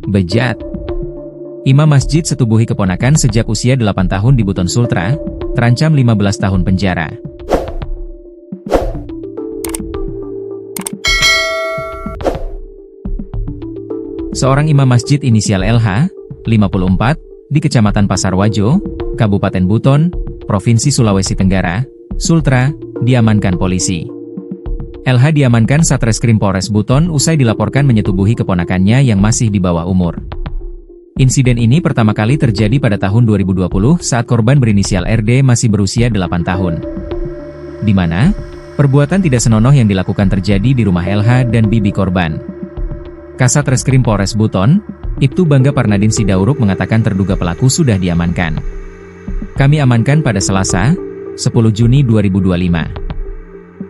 Bejat. Imam masjid setubuhi keponakan sejak usia 8 tahun di Buton Sultra, terancam 15 tahun penjara. Seorang imam masjid inisial LH, 54, di Kecamatan Pasarwajo, Kabupaten Buton, Provinsi Sulawesi Tenggara, Sultra, diamankan polisi. LH diamankan Satreskrim Polres Buton usai dilaporkan menyetubuhi keponakannya yang masih di bawah umur. Insiden ini pertama kali terjadi pada tahun 2020 saat korban berinisial RD masih berusia 8 tahun. Di mana, perbuatan tidak senonoh yang dilakukan terjadi di rumah LH dan bibi korban. Kasat Reskrim Polres Buton, Ibtu Bangga Parnadin Sidauruk mengatakan terduga pelaku sudah diamankan. Kami amankan pada Selasa, 10 Juni 2025.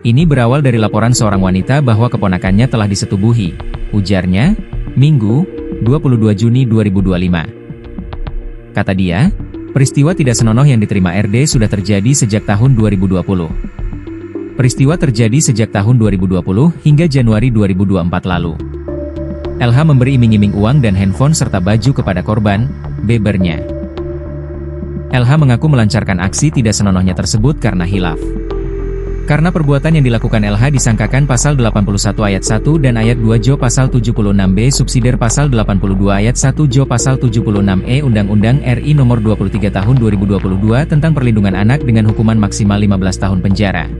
Ini berawal dari laporan seorang wanita bahwa keponakannya telah disetubuhi, ujarnya, Minggu, 22 Juni 2025. Kata dia, peristiwa tidak senonoh yang diterima RD sudah terjadi sejak tahun 2020. Peristiwa terjadi sejak tahun 2020 hingga Januari 2024 lalu. LH memberi iming-iming uang dan handphone serta baju kepada korban, bebernya. LH mengaku melancarkan aksi tidak senonohnya tersebut karena hilaf. Karena perbuatan yang dilakukan LH disangkakan pasal 81 ayat 1 dan ayat 2 Jo pasal 76B subsidiar pasal 82 ayat 1 Jo pasal 76E Undang-Undang RI Nomor 23 Tahun 2022 tentang Perlindungan Anak dengan hukuman maksimal 15 tahun penjara.